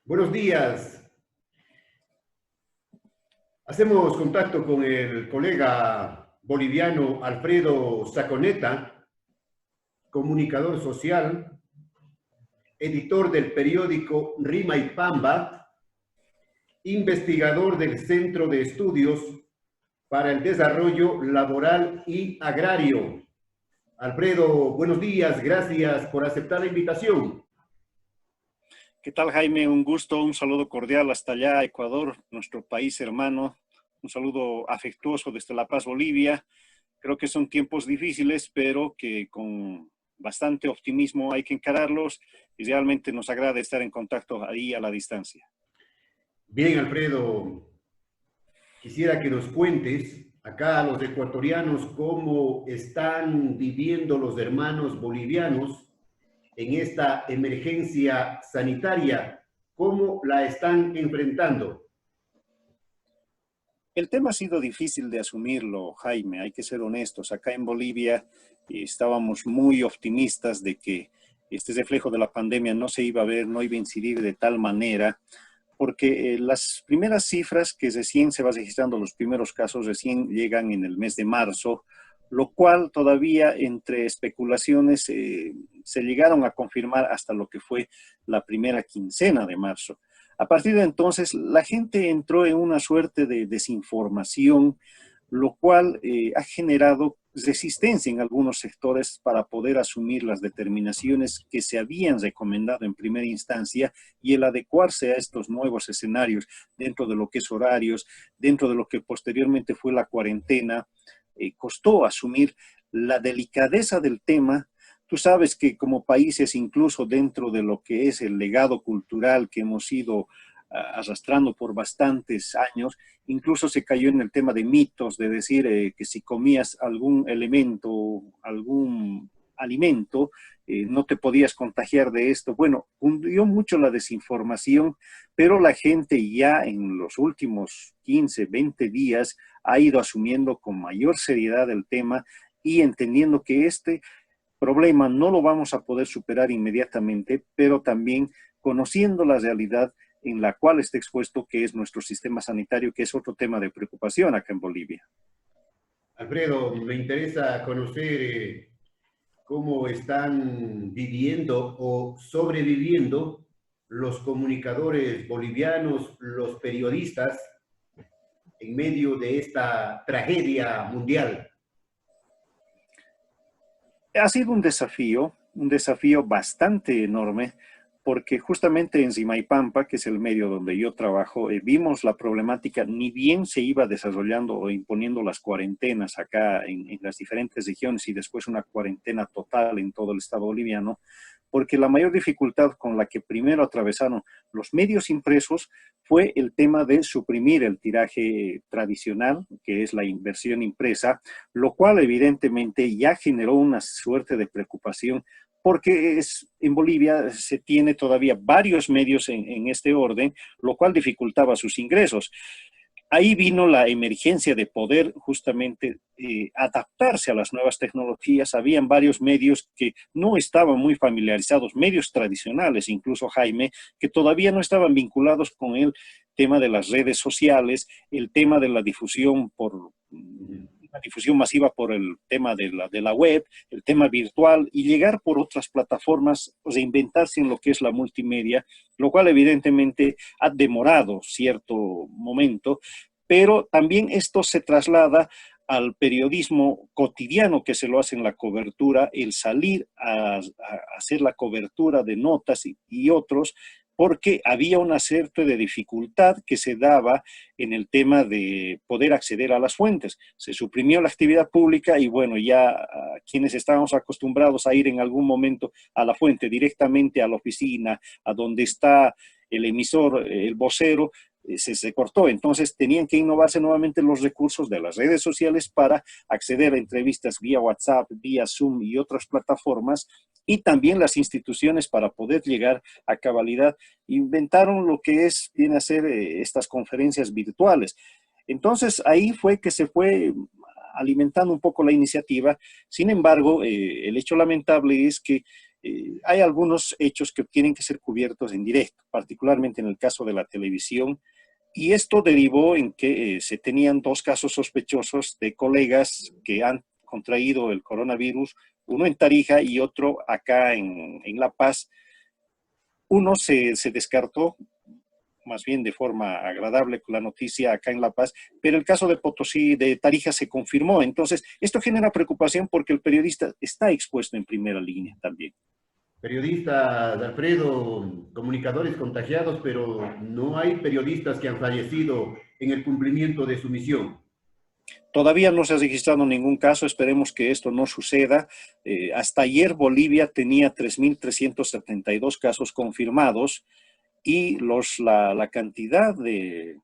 Buenos días. Hacemos contacto con el colega boliviano Alfredo Saconeta, comunicador social, editor del periódico Rima y Pamba, investigador del Centro de Estudios para el Desarrollo Laboral y Agrario. Alfredo, buenos días, gracias por aceptar la invitación. ¿Qué tal, Jaime? Un gusto, un saludo cordial hasta allá, Ecuador, nuestro país hermano. Un saludo afectuoso desde La Paz, Bolivia. Creo que son tiempos difíciles, pero que con bastante optimismo hay que encararlos y realmente nos agrada estar en contacto ahí a la distancia. Bien, Alfredo, quisiera que nos cuentes acá a los ecuatorianos cómo están viviendo los hermanos bolivianos en esta emergencia sanitaria, cómo la están enfrentando. El tema ha sido difícil de asumirlo, Jaime, hay que ser honestos. Acá en Bolivia estábamos muy optimistas de que este reflejo de la pandemia no se iba a ver, no iba a incidir de tal manera, porque las primeras cifras que recién se va registrando, los primeros casos recién llegan en el mes de marzo, lo cual todavía entre especulaciones se llegaron a confirmar hasta lo que fue la primera quincena de marzo. A partir de entonces, la gente entró en una suerte de desinformación, lo cual ha generado resistencia en algunos sectores para poder asumir las determinaciones que se habían recomendado en primera instancia y el adecuarse a estos nuevos escenarios dentro de lo que es horarios, dentro de lo que posteriormente fue la cuarentena. Costó asumir la delicadeza del tema. Tú sabes que como países, incluso dentro de lo que es el legado cultural que hemos ido arrastrando por bastantes años, incluso se cayó en el tema de mitos, de decir que si comías algún elemento, algún alimento, no te podías contagiar de esto. Bueno, hundió mucho la desinformación, pero la gente ya en los últimos 15, 20 días ha ido asumiendo con mayor seriedad el tema y entendiendo que este problema no lo vamos a poder superar inmediatamente, pero también conociendo la realidad en la cual está expuesto, que es nuestro sistema sanitario, que es otro tema de preocupación acá en Bolivia. Alfredo, me interesa conocer cómo están viviendo o sobreviviendo los comunicadores bolivianos, los periodistas, en medio de esta tragedia mundial. Ha sido un desafío bastante enorme, porque justamente en Zimaipampa, que es el medio donde yo trabajo, vimos la problemática, ni bien se iba desarrollando o imponiendo las cuarentenas acá en las diferentes regiones y después una cuarentena total en todo el estado boliviano, porque la mayor dificultad con la que primero atravesaron los medios impresos fue el tema de suprimir el tiraje tradicional, que es la versión impresa, lo cual evidentemente ya generó una suerte de preocupación porque en Bolivia se tiene todavía varios medios en este orden, lo cual dificultaba sus ingresos. Ahí vino la emergencia de poder justamente adaptarse a las nuevas tecnologías. Habían varios medios que no estaban muy familiarizados, medios tradicionales, incluso Jaime, que todavía no estaban vinculados con el tema de las redes sociales, el tema de la difusión por la difusión masiva por el tema de la web, el tema virtual y llegar por otras plataformas, reinventarse en lo que es la multimedia, lo cual evidentemente ha demorado cierto momento, pero también esto se traslada al periodismo cotidiano que se lo hace en la cobertura, el salir a hacer la cobertura de notas y otros, porque había una cierta de dificultad que se daba en el tema de poder acceder a las fuentes. Se suprimió la actividad pública y bueno, ya quienes estábamos acostumbrados a ir en algún momento a la fuente, directamente a la oficina, a donde está el emisor, el vocero, se cortó. Entonces tenían que innovarse nuevamente los recursos de las redes sociales para acceder a entrevistas vía WhatsApp, vía Zoom y otras plataformas, y también las instituciones para poder llegar a cabalidad inventaron lo que viene a ser estas conferencias virtuales. Entonces ahí fue que se fue alimentando un poco la iniciativa. Sin embargo, el hecho lamentable es que hay algunos hechos que tienen que ser cubiertos en directo, particularmente en el caso de la televisión, y esto derivó en que se tenían dos casos sospechosos de colegas que han contraído el coronavirus, uno en Tarija y otro acá en La Paz. Uno se descartó, más bien de forma agradable con la noticia acá en La Paz, pero el caso de Potosí, de Tarija, se confirmó. Entonces, esto genera preocupación porque el periodista está expuesto en primera línea también. Periodistas, Alfredo, comunicadores contagiados, pero no hay periodistas que han fallecido en el cumplimiento de su misión. Todavía no se ha registrado ningún caso, esperemos que esto no suceda. Hasta ayer Bolivia tenía 3.372 casos confirmados y la cantidad de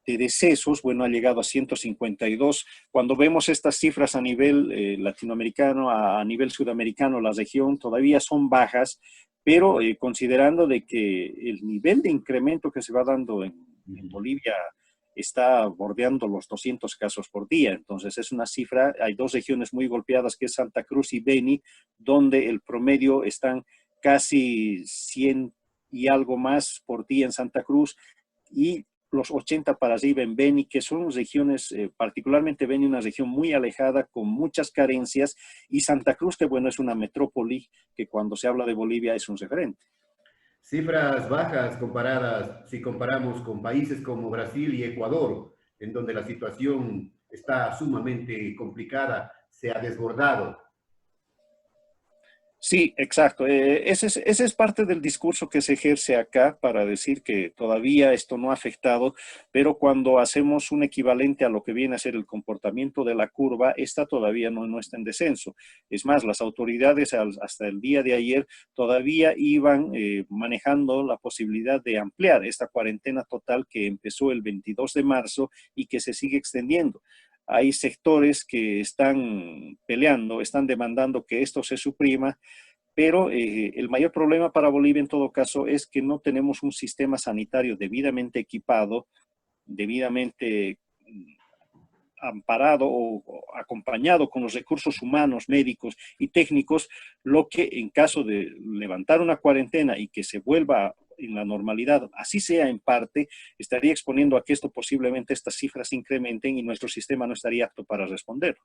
decesos, bueno, ha llegado a 152. Cuando vemos estas cifras a nivel latinoamericano, a nivel sudamericano, la región todavía son bajas, pero considerando de que el nivel de incremento que se va dando en Bolivia está bordeando los 200 casos por día. Entonces es una cifra, hay dos regiones muy golpeadas que es Santa Cruz y Beni, donde el promedio están casi 100 y algo más por día en Santa Cruz y los 80 para arriba en Beni, que son regiones, particularmente Beni, una región muy alejada, con muchas carencias, y Santa Cruz, que bueno, es una metrópoli que cuando se habla de Bolivia es un referente. Cifras bajas comparadas, si comparamos con países como Brasil y Ecuador, en donde la situación está sumamente complicada, se ha desbordado. Sí, exacto. Ese es parte del discurso que se ejerce acá para decir que todavía esto no ha afectado, pero cuando hacemos un equivalente a lo que viene a ser el comportamiento de la curva, esta todavía no está en descenso. Es más, las autoridades hasta el día de ayer todavía iban manejando la posibilidad de ampliar esta cuarentena total que empezó el 22 de marzo y que se sigue extendiendo. Hay sectores que están peleando, están demandando que esto se suprima, pero el mayor problema para Bolivia en todo caso es que no tenemos un sistema sanitario debidamente equipado, debidamente amparado o acompañado con los recursos humanos, médicos y técnicos, lo que en caso de levantar una cuarentena y que se vuelva en la normalidad, así sea en parte, estaría exponiendo a que esto posiblemente estas cifras incrementen y nuestro sistema no estaría apto para responder.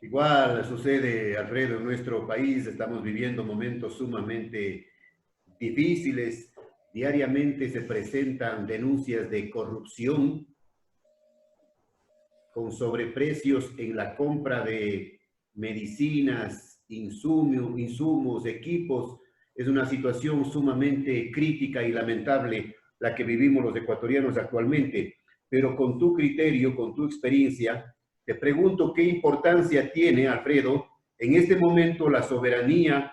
Igual sucede, Alfredo, en nuestro país, estamos viviendo momentos sumamente difíciles. Diariamente se presentan denuncias de corrupción con sobreprecios en la compra de medicinas, insumos, equipos. Es una situación sumamente crítica y lamentable la que vivimos los ecuatorianos actualmente. Pero con tu criterio, con tu experiencia, te pregunto qué importancia tiene, Alfredo, en este momento la soberanía,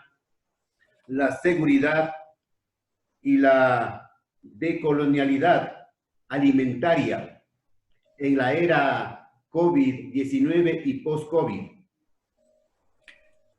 la seguridad y la decolonialidad alimentaria en la era COVID-19 y post-COVID.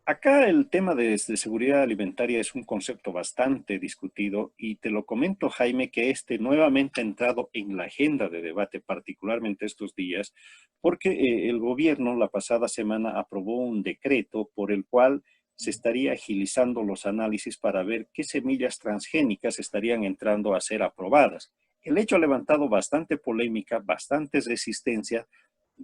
Acá el tema de seguridad alimentaria es un concepto bastante discutido y te lo comento, Jaime, que este nuevamente ha entrado en la agenda de debate, particularmente estos días, porque el gobierno la pasada semana aprobó un decreto por el cual se estaría agilizando los análisis para ver qué semillas transgénicas estarían entrando a ser aprobadas. El hecho ha levantado bastante polémica, bastante resistencia,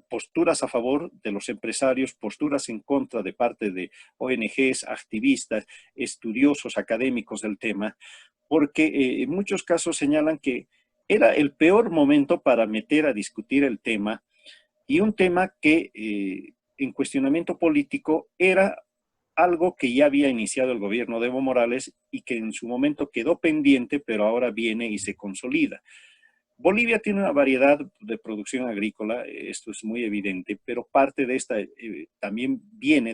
posturas a favor de los empresarios, posturas en contra de parte de ONGs, activistas, estudiosos, académicos del tema, porque en muchos casos señalan que era el peor momento para meter a discutir el tema y un tema que en cuestionamiento político era algo que ya había iniciado el gobierno de Evo Morales y que en su momento quedó pendiente, pero ahora viene y se consolida. Bolivia tiene una variedad de producción agrícola, esto es muy evidente, pero parte de esta también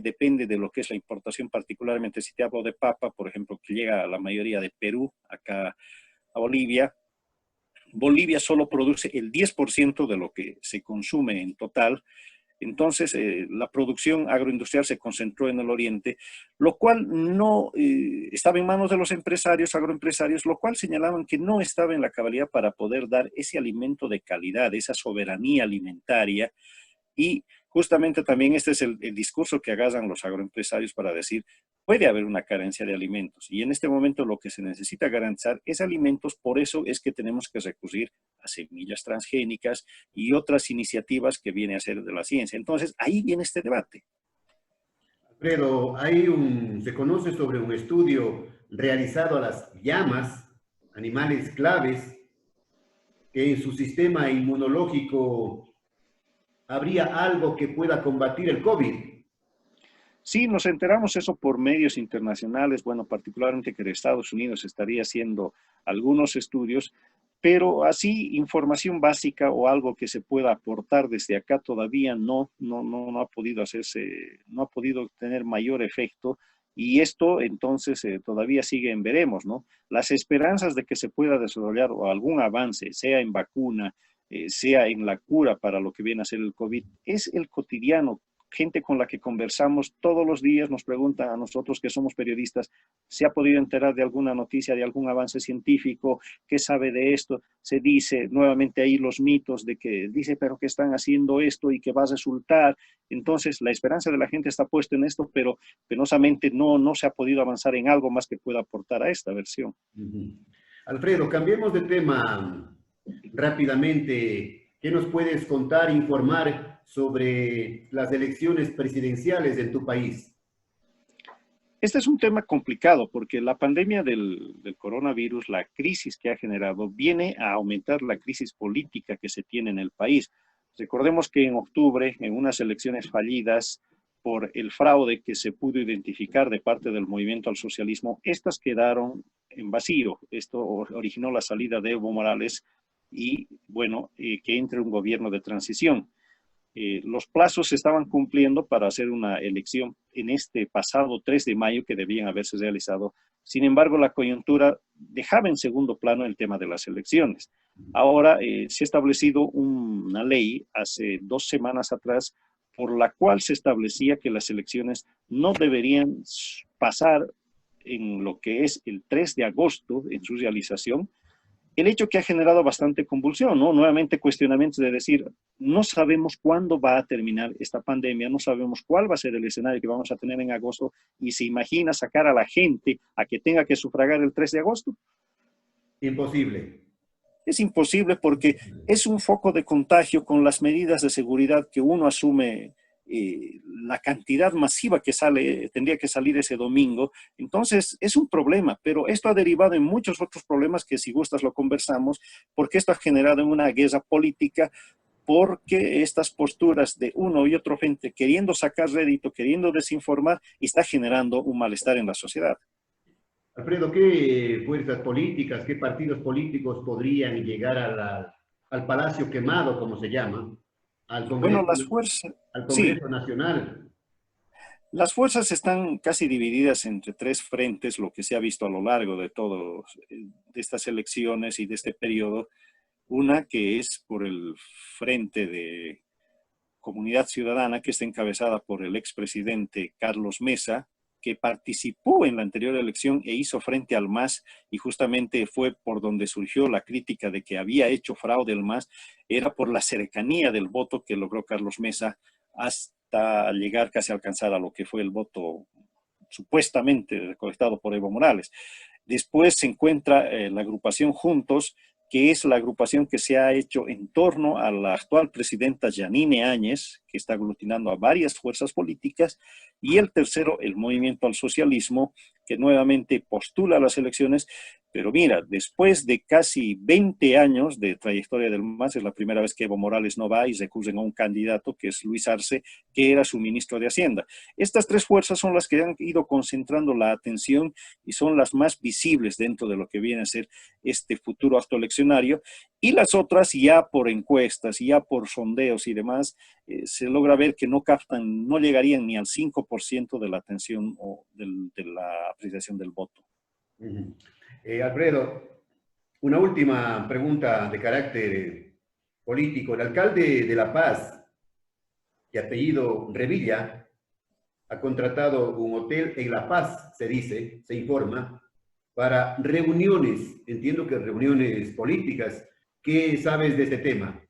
depende de lo que es la importación, particularmente si te hablo de papa, por ejemplo, que llega a la mayoría de Perú, acá a Bolivia. Bolivia solo produce el 10% de lo que se consume en total. Entonces, la producción agroindustrial se concentró en el oriente, lo cual no estaba en manos de los empresarios, agroempresarios, lo cual señalaban que no estaba en la cabalidad para poder dar ese alimento de calidad, esa soberanía alimentaria. Y justamente también este es el discurso que agarran los agroempresarios para decir, puede haber una carencia de alimentos. Y en este momento lo que se necesita garantizar es alimentos, por eso es que tenemos que recurrir a semillas transgénicas y otras iniciativas que viene a ser de la ciencia. Entonces, ahí viene este debate. Alfredo, se conoce sobre un estudio realizado a las llamas, animales claves, que en su sistema inmunológico habría algo que pueda combatir el COVID. Sí, nos enteramos eso por medios internacionales, bueno, particularmente que de Estados Unidos estaría haciendo algunos estudios, pero así información básica o algo que se pueda aportar desde acá todavía no ha podido hacerse, no ha podido tener mayor efecto. Y esto entonces todavía sigue en veremos, ¿no? Las esperanzas de que se pueda desarrollar o algún avance, sea en vacuna, sea en la cura para lo que viene a ser el COVID, es el cotidiano. Gente con la que conversamos todos los días nos pregunta a nosotros que somos periodistas, ¿se ha podido enterar de alguna noticia, de algún avance científico? ¿Qué sabe de esto? Se dice nuevamente ahí los mitos de que dice, pero que están haciendo esto y que va a resultar. Entonces, la esperanza de la gente está puesta en esto, pero penosamente no se ha podido avanzar en algo más que pueda aportar a esta versión. Alfredo, cambiemos de tema rápidamente. ¿Qué nos puedes contar, informar sobre las elecciones presidenciales en tu país? Este es un tema complicado porque la pandemia del coronavirus, la crisis que ha generado, viene a aumentar la crisis política que se tiene en el país. Recordemos que en octubre, en unas elecciones fallidas por el fraude que se pudo identificar de parte del movimiento al socialismo, estas quedaron en vacío. Esto originó la salida de Evo Morales y, bueno, que entre un gobierno de transición. Los plazos se estaban cumpliendo para hacer una elección en este pasado 3 de mayo que debían haberse realizado. Sin embargo, la coyuntura dejaba en segundo plano el tema de las elecciones. Ahora se ha establecido una ley hace 2 semanas atrás por la cual se establecía que las elecciones no deberían pasar en lo que es el 3 de agosto en su realización. El hecho que ha generado bastante convulsión, ¿no? Nuevamente cuestionamientos de decir, no sabemos cuándo va a terminar esta pandemia, no sabemos cuál va a ser el escenario que vamos a tener en agosto, y se imagina sacar a la gente a que tenga que sufragar el 3 de agosto. Imposible. Es imposible porque es un foco de contagio con las medidas de seguridad que uno asume, la cantidad masiva que tendría que salir ese domingo. Entonces es un problema, pero esto ha derivado en muchos otros problemas que si gustas lo conversamos, porque esto ha generado una guerra política, porque estas posturas de uno y otro gente queriendo sacar rédito, queriendo desinformar, está generando un malestar en la sociedad. Alfredo, ¿qué fuerzas políticas, qué partidos políticos podrían llegar al Palacio Quemado, como se llama, al Bueno, Congreso, al sí, Congreso Nacional? las fuerzas están casi divididas entre 3 frentes, lo que se ha visto a lo largo de de estas elecciones y de este periodo. Una que es por el Frente de Comunidad Ciudadana, que está encabezada por el expresidente Carlos Mesa, que participó en la anterior elección e hizo frente al MAS, y justamente fue por donde surgió la crítica de que había hecho fraude el MAS, era por la cercanía del voto que logró Carlos Mesa hasta llegar casi a alcanzar a lo que fue el voto supuestamente recolectado por Evo Morales. Después se encuentra la agrupación Juntos, que es la agrupación que se ha hecho en torno a la actual presidenta Yanine Áñez, que está aglutinando a varias fuerzas políticas, y el tercero, el Movimiento al Socialismo, que nuevamente postula las elecciones. Pero mira, después de casi 20 años de trayectoria del MAS, es la primera vez que Evo Morales no va y recurren a un candidato que es Luis Arce, que era su ministro de Hacienda. Estas 3 fuerzas son las que han ido concentrando la atención y son las más visibles dentro de lo que viene a ser este futuro acto eleccionario, y las otras ya por encuestas, ya por sondeos y demás, se logra ver que no captan, no llegarían ni al 5% de la atención o de la apreciación del voto. Alfredo, una última pregunta de carácter político. El alcalde de La Paz, de apellido Revilla, ha contratado un hotel en La Paz, se dice, se informa, para reuniones, entiendo que reuniones políticas. ¿Qué sabes de este tema?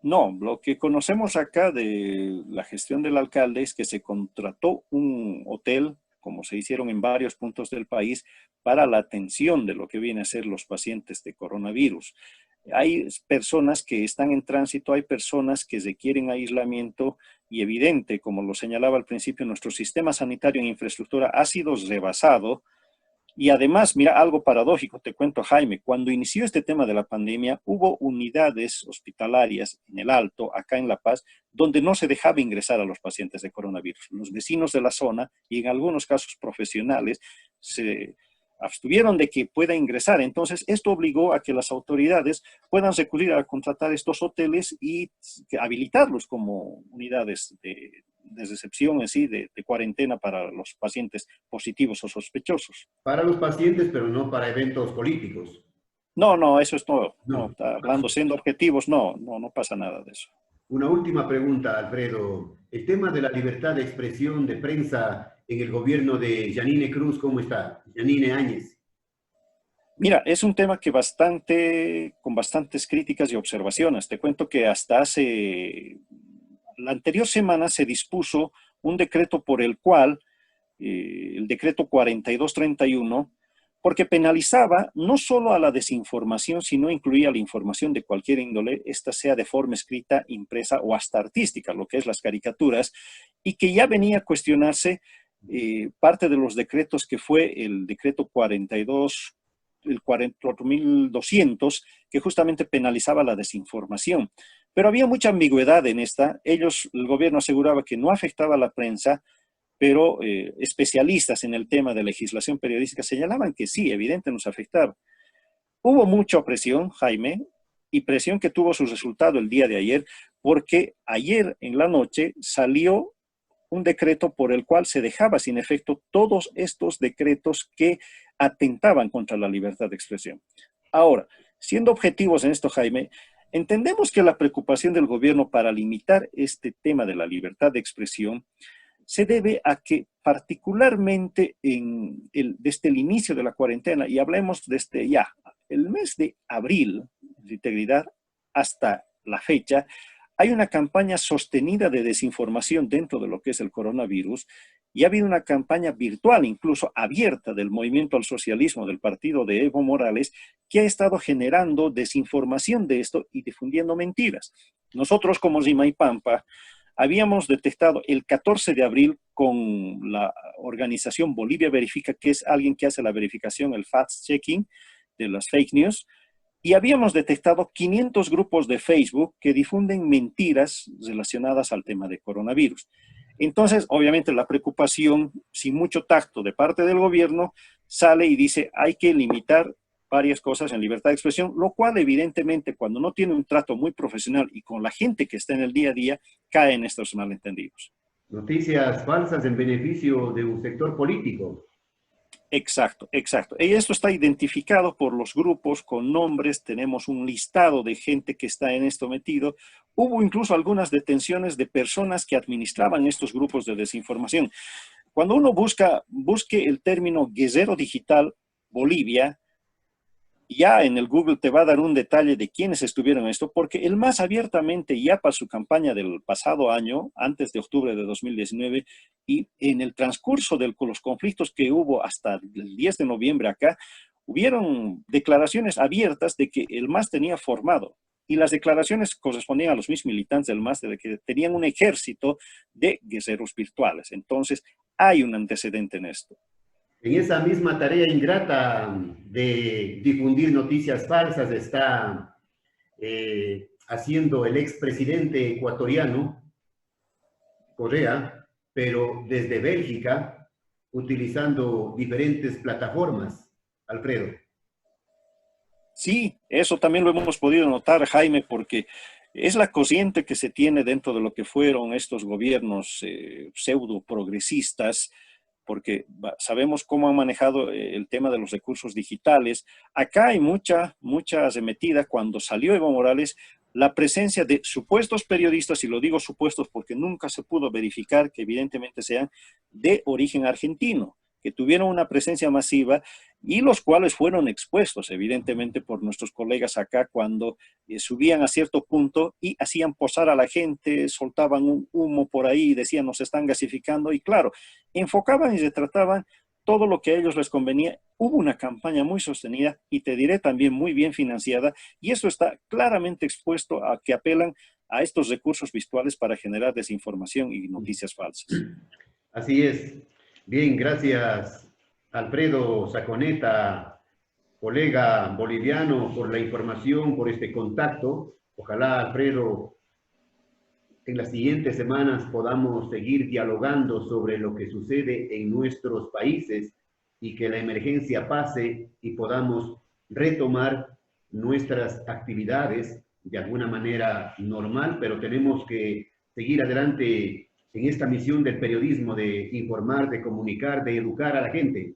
No, lo que conocemos acá de la gestión del alcalde es que se contrató un hotel como se hicieron en varios puntos del país, para la atención de lo que viene a ser los pacientes de coronavirus. Hay personas que están en tránsito, hay personas que requieren aislamiento y evidente, como lo señalaba al principio, nuestro sistema sanitario en infraestructura ha sido rebasado. Y además, mira, algo paradójico, te cuento, Jaime, cuando inició este tema de la pandemia, hubo unidades hospitalarias en el Alto, acá en La Paz, donde no se dejaba ingresar a los pacientes de coronavirus. Los vecinos de la zona y en algunos casos profesionales se abstuvieron de que pueda ingresar. Entonces, esto obligó a que las autoridades puedan recurrir a contratar estos hoteles y habilitarlos como unidades de recepción, así, de cuarentena para los pacientes positivos o sospechosos. Para los pacientes, pero no para eventos políticos. No, no, eso es todo. No, No. está hablando siendo objetivos, no, no, no pasa nada de eso. Una última pregunta, Alfredo. El tema de la libertad de expresión de prensa en el gobierno de Yanine Cruz, ¿cómo está? Yanine Áñez. Mira, es un tema que con bastantes críticas y observaciones. Te cuento que hasta la anterior semana se dispuso un decreto por el cual, el decreto 4231, porque penalizaba no solo a la desinformación, sino incluía la información de cualquier índole, esta sea de forma escrita, impresa o hasta artística, lo que es las caricaturas, y que ya venía a cuestionarse parte de los decretos que fue el decreto 42, el 44.200, que justamente penalizaba la desinformación. Pero había mucha ambigüedad en esta. El gobierno aseguraba que no afectaba a la prensa, pero especialistas en el tema de legislación periodística señalaban que sí, evidente nos afectaba. Hubo mucha presión, Jaime, y presión que tuvo su resultado el día de ayer, porque ayer en la noche salió un decreto por el cual se dejaba sin efecto todos estos decretos que atentaban contra la libertad de expresión. Ahora, siendo objetivos en esto, Jaime, entendemos que la preocupación del gobierno para limitar este tema de la libertad de expresión se debe a que particularmente desde el inicio de la cuarentena, y hablemos desde ya, el mes de abril, de integridad, hasta la fecha, hay una campaña sostenida de desinformación dentro de lo que es el coronavirus, y ha habido una campaña virtual, incluso abierta, del Movimiento al Socialismo del partido de Evo Morales, que ha estado generando desinformación de esto y difundiendo mentiras. Nosotros como Zimaipampa habíamos detectado el 14 de abril con la organización Bolivia Verifica, que es alguien que hace la verificación, el fact-checking de las fake news, y habíamos detectado 500 grupos de Facebook que difunden mentiras relacionadas al tema de coronavirus. Entonces, obviamente, la preocupación, sin mucho tacto de parte del gobierno, sale y dice hay que limitar varias cosas en libertad de expresión, lo cual evidentemente cuando no tiene un trato muy profesional y con la gente que está en el día a día, cae en estos malentendidos. Noticias falsas en beneficio de un sector político. Exacto, exacto. Y esto está identificado por los grupos con nombres, tenemos un listado de gente que está en esto metido. Hubo incluso algunas detenciones de personas que administraban estos grupos de desinformación. Cuando uno busque el término Guerrero Digital Bolivia, ya en el Google te va a dar un detalle de quiénes estuvieron en esto, porque el MAS abiertamente ya para su campaña del pasado año, antes de octubre de 2019, y en el transcurso de los conflictos que hubo hasta el 10 de noviembre acá, hubieron declaraciones abiertas de que el MAS tenía formado, y las declaraciones correspondían a los mismos militantes del MAS de que tenían un ejército de guerreros virtuales. Entonces, hay un antecedente en esto. En esa misma tarea ingrata de difundir noticias falsas está haciendo el expresidente ecuatoriano, Correa, pero desde Bélgica, utilizando diferentes plataformas. Alfredo. Sí, eso también lo hemos podido notar, Jaime, porque es la corriente que se tiene dentro de lo que fueron estos gobiernos pseudo progresistas, porque sabemos cómo han manejado el tema de los recursos digitales. Acá hay mucha arremetida cuando salió Evo Morales, la presencia de supuestos periodistas, y lo digo supuestos porque nunca se pudo verificar que evidentemente sean de origen argentino, que tuvieron una presencia masiva y los cuales fueron expuestos evidentemente por nuestros colegas acá cuando subían a cierto punto y hacían posar a la gente, soltaban un humo por ahí y decían nos están gasificando y claro, enfocaban y retrataban todo lo que a ellos les convenía. Hubo una campaña muy sostenida y te diré también muy bien financiada y eso está claramente expuesto a que apelan a estos recursos visuales para generar desinformación y noticias falsas. Así es. Bien, gracias Alfredo Saconeta, colega boliviano, por la información, por este contacto. Ojalá, Alfredo, en las siguientes semanas podamos seguir dialogando sobre lo que sucede en nuestros países y que la emergencia pase y podamos retomar nuestras actividades de alguna manera normal, pero tenemos que seguir adelante en esta misión del periodismo, de informar, de comunicar, de educar a la gente.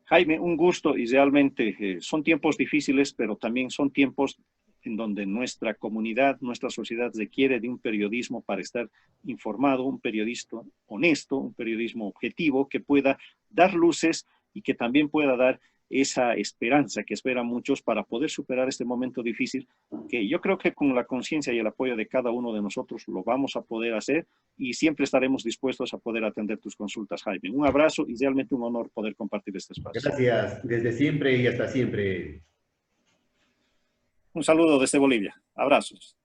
Jaime, un gusto y realmente son tiempos difíciles, pero también son tiempos en donde nuestra comunidad, nuestra sociedad requiere de un periodismo para estar informado, un periodista honesto, un periodismo objetivo que pueda dar luces y que también pueda dar esa esperanza que esperan muchos para poder superar este momento difícil, que yo creo que con la conciencia y el apoyo de cada uno de nosotros lo vamos a poder hacer y siempre estaremos dispuestos a poder atender tus consultas, Jaime. Un abrazo y realmente un honor poder compartir este espacio. Gracias, desde siempre y hasta siempre. Un saludo desde Bolivia. Abrazos.